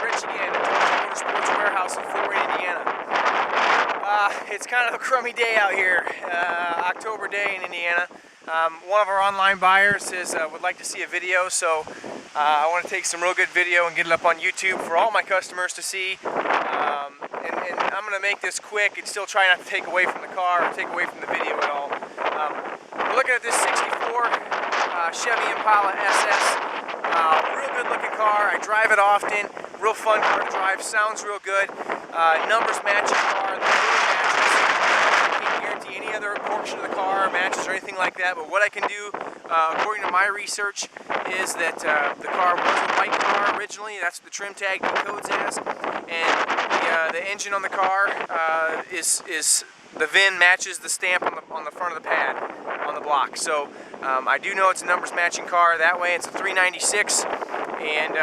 Rich again at the Motorsports warehouse in Fort Wayne, Indiana. It's kind of a crummy day out here, October day in Indiana. One of our online buyers would like to see a video, so I want to take some real good video and get it up on YouTube for all my customers to see. And I'm going to make this quick and still try not to take away from the car or take away from the video at all. We're looking at this 64 Chevy Impala SS. Real good looking car. I drive it often. Real fun car to drive. Sounds real good. Numbers matching car. The really matches. I can't guarantee any other portion of the car matches or anything like that. But what I can do, according to my research, is that the car was a white car originally. That's what the trim tag decodes as. And the engine on the car is the VIN matches the stamp on the front of the pad on the block. So I do know it's a numbers matching car that way. It's a 396 and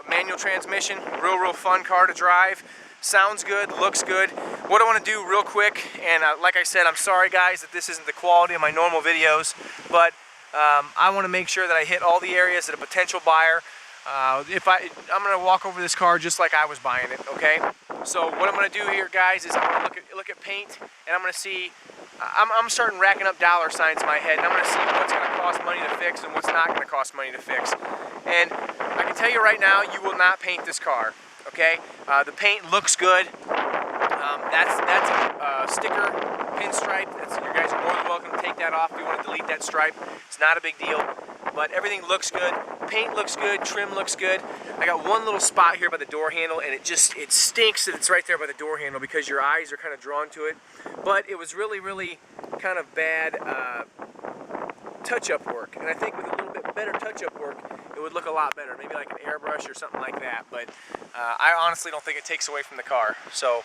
manual transmission. Real fun car to drive. Sounds good, looks good. What I want to do real quick, and like I said, I'm sorry guys that this isn't the quality of my normal videos, but I want to make sure that I hit all the areas that a potential buyer, I'm going to walk over this car just like I was buying it, okay? So what I'm going to do here, guys, is I'm going to look at paint, and I'm going to see, I'm starting racking up dollar signs in my head, and I'm going to see what's going to cost money to fix and what's not going to cost money to fix. And I can tell you right now, you will not paint this car, okay? The paint looks good. That's a sticker pinstripe. You guys are more than welcome to take that off if you want to delete that stripe. It's not a big deal, but everything looks good. Paint looks good, trim looks good. I got one little spot here by the door handle, and it stinks that it's right there by the door handle because your eyes are kind of drawn to it. But it was really kind of bad touch-up work, and I think with a little bit better touch-up work, it would look a lot better. Maybe like an airbrush or something like that. But I honestly don't think it takes away from the car. So,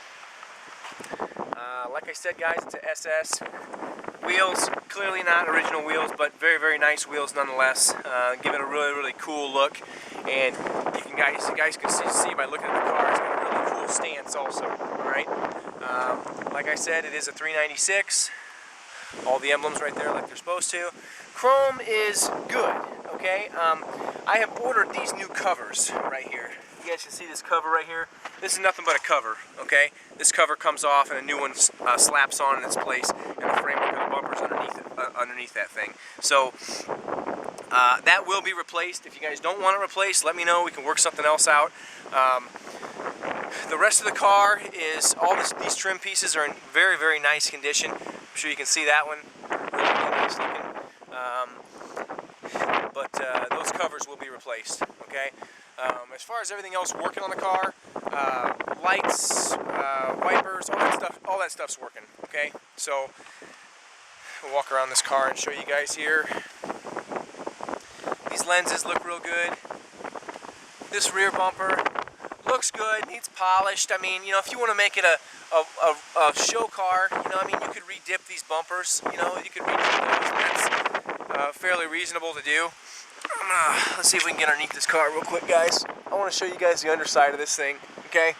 like I said, guys, it's an SS. Wheels, clearly not original wheels, but very nice wheels nonetheless. Give it a really cool look, and you guys can see by looking at the car, it's got a really cool stance also. All right. Like I said, it is a 396. All the emblems right there like they're supposed to. Chrome is good. Okay. I have ordered these new covers right here. You guys can see this cover right here. This is nothing but a cover, okay? This cover comes off and a new one slaps on in its place, and the framework of the bumper's underneath that thing. So that will be replaced. If you guys don't want it replaced, let me know. We can work something else out. The rest of the car is these trim pieces are in very nice condition. I'm sure you can see that one. Really nice looking. But those covers will be replaced, okay? As far as everything else working on the car, lights, wipers, all that stuff's working, okay? So we'll walk around this car and show you guys here. These lenses look real good. This rear bumper looks good, needs polished. I mean, you know, if you want to make it a show car, you know, I mean, you could re-dip these bumpers, you know, you could re-dip those, and that's fairly reasonable to do. Let's see if we can get underneath this car real quick, guys. I want to show you guys the underside of this thing, okay?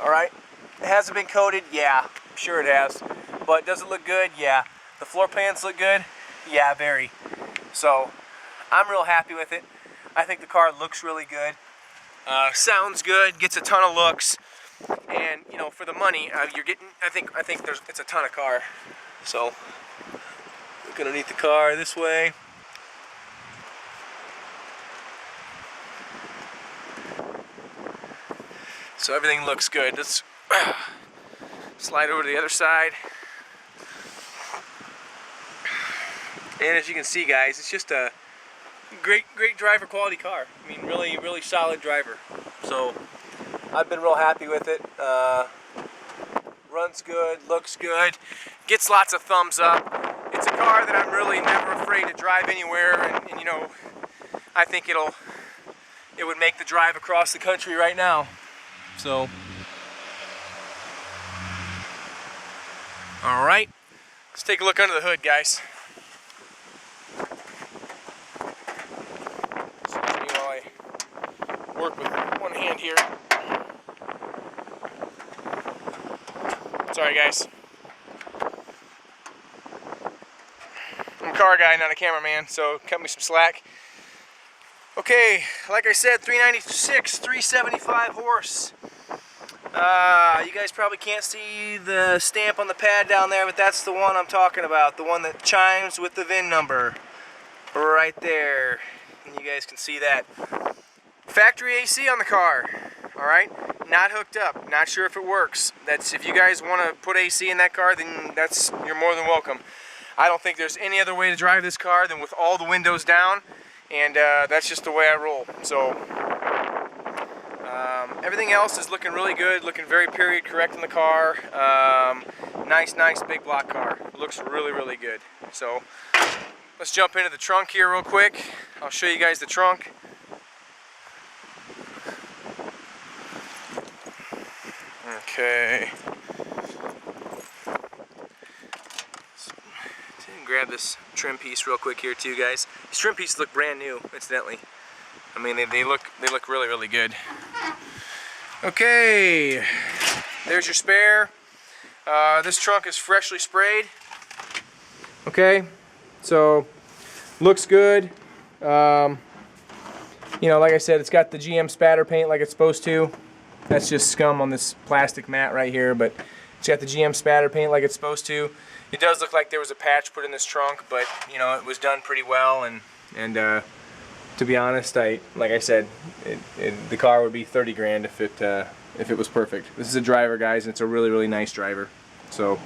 Alright, it hasn't been coated, yeah, I'm sure it has. But does it look good? Yeah. The floor pans look good? Yeah, very. So, I'm real happy with it. I think the car looks really good. Sounds good, gets a ton of looks. And, you know, for the money, you're getting, I think it's a ton of car. So, look underneath the car this way. So everything looks good. Let's slide over to the other side. And as you can see, guys, it's just a great driver quality car. I mean, really solid driver. So I've been real happy with it. Runs good, looks good, gets lots of thumbs up. It's a car that I'm really never afraid to drive anywhere, and you know, I think it would make the drive across the country right now. So, all right, let's take a look under the hood, guys. Excuse me while I work with one hand here. Sorry, guys. I'm a car guy, not a cameraman, so cut me some slack. Okay, like I said, 396, 375 horse. You guys probably can't see the stamp on the pad down there, but that's the one I'm talking about. The one that chimes with the VIN number. Right there. And you guys can see that. Factory AC on the car. Alright? Not hooked up. Not sure if it works. That's, if you guys want to put AC in that car, then you're more than welcome. I don't think there's any other way to drive this car than with all the windows down. And that's just the way I roll. So everything else is looking really good, looking very period correct in the car. Nice big block car. Looks really good. So let's jump into the trunk here real quick. I'll show you guys the trunk. Okay. Grab this trim piece real quick here too, guys. These trim pieces look brand new, incidentally. I mean, they look really good. Okay, there's your spare. This trunk is freshly sprayed. Okay, so looks good. You know, like I said, it's got the GM spatter paint like it's supposed to. That's just scum on this plastic mat right here, but it's got the GM spatter paint like it's supposed to. It does look like there was a patch put in this trunk, but you know, it was done pretty well, and to be honest, like I said, the car would be 30 grand if it was perfect. This is a driver, guys, and it's a really nice driver. So,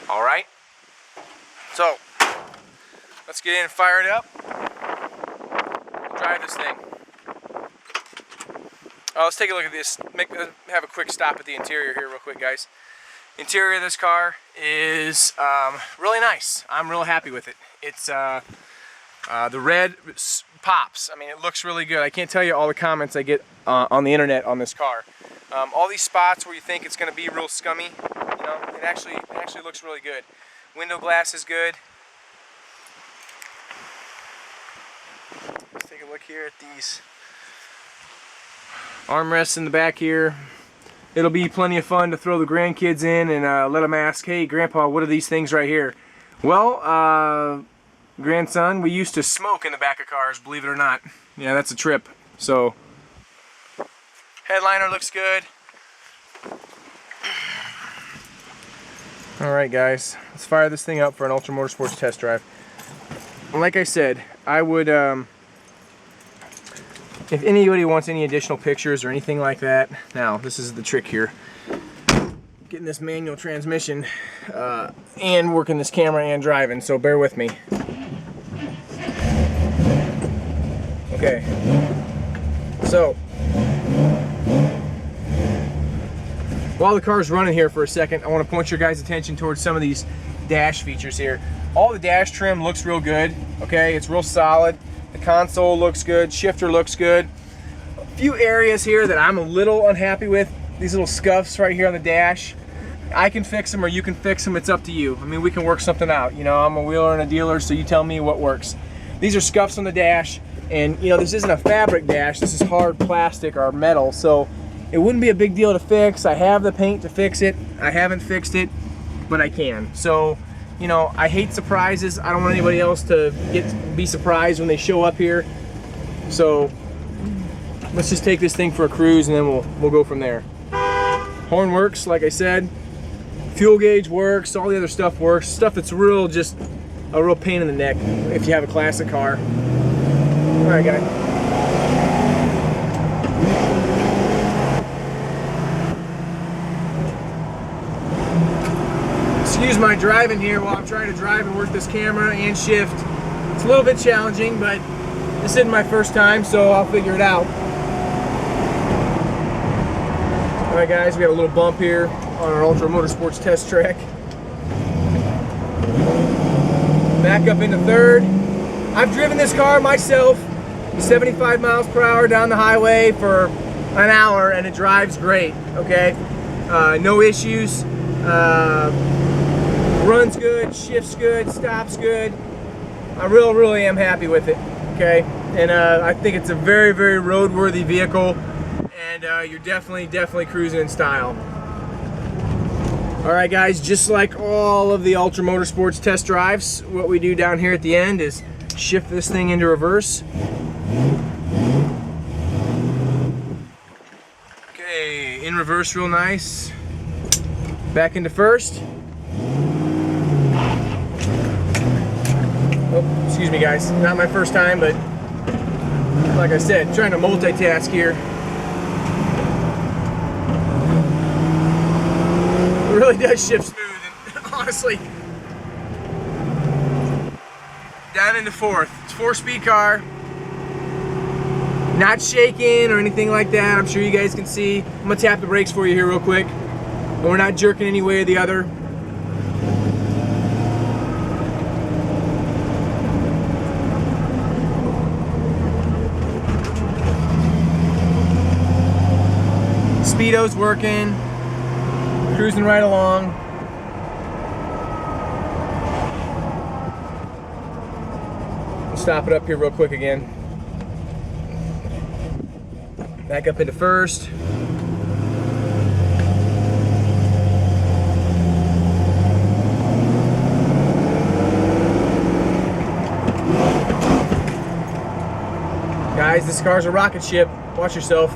all right. So, let's get in and fire it up. Drive this thing. Let's take a look at this. Have a quick stop at the interior here real quick, guys. Interior of this car is really nice. I'm real happy with it. It's the red pops. I mean, it looks really good. I can't tell you all the comments I get on the internet on this car. All these spots where you think it's going to be real scummy, you know, it actually looks really good. Window glass is good. Let's take a look here at these armrests in the back here. It'll be plenty of fun to throw the grandkids in and let them ask, hey, Grandpa, what are these things right here? Well, grandson, we used to smoke in the back of cars, believe it or not. Yeah, that's a trip. So, headliner looks good. Alright, guys, let's fire this thing up for an Ultra Motorsports test drive. Like I said, I would, if anybody wants any additional pictures or anything like that, now this is the trick here. Getting this manual transmission and working this camera and driving, so bear with me. Okay, so while the car's running here for a second, I want to point your guys' attention towards some of these dash features here. All the dash trim looks real good, okay? It's real solid. The console looks good, shifter looks good. A few areas here that I'm a little unhappy with. These little scuffs right here on the dash. I can fix them or you can fix them, it's up to you. I mean, we can work something out. You know, I'm a wheeler and a dealer, so you tell me what works. These are scuffs on the dash, and you know, this isn't a fabric dash, this is hard plastic or metal, so it wouldn't be a big deal to fix. I have the paint to fix it. I haven't fixed it, but I can. So, you know, I hate surprises. I don't want anybody else to be surprised when they show up here. So let's just take this thing for a cruise and then we'll go from there. Horn works, like I said. Fuel gauge works. All the other stuff works. Stuff that's just a real pain in the neck if you have a classic car. All right, guys. Excuse my driving here while I'm trying to drive and work this camera and shift. It's a little bit challenging, but this isn't my first time, so I'll figure it out. Alright guys, we got a little bump here on our Ultra Motorsports test track. Back up into third. I've driven this car myself 75 miles per hour down the highway for an hour and it drives great, okay? No issues. Runs good, shifts good, stops good. I really am happy with it, okay? And I think it's a very roadworthy vehicle, and you're definitely cruising in style. All right, guys, just like all of the Ultra Motorsports test drives, what we do down here at the end is shift this thing into reverse. Okay, in reverse real nice. Back into first. Oh, excuse me guys, not my first time, but like I said, trying to multitask here. It really does shift smooth, and honestly, down into fourth. It's a 4-speed car. Not shaking or anything like that. I'm sure you guys can see. I'm gonna tap the brakes for you here real quick. And we're not jerking any way or the other. Speedo's working. Cruising right along. We'll stop it up here real quick again. Back up into first. Guys, this car's a rocket ship. Watch yourself.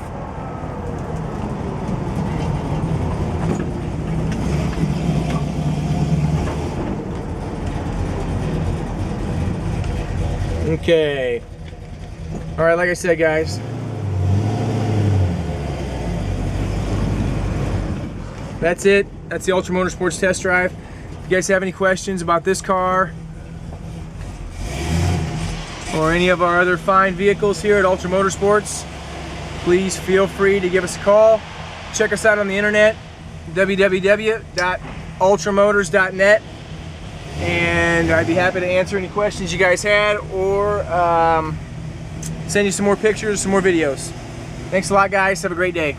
Okay. All right, like I said, guys. That's it. That's the Ultra Motorsports test drive. If you guys have any questions about this car or any of our other fine vehicles here at Ultra Motorsports, please feel free to give us a call. Check us out on the internet, www.ultramotors.net, and I'd be happy to answer any questions you guys had or send you some more pictures, some more videos. Thanks a lot, guys. Have a great day.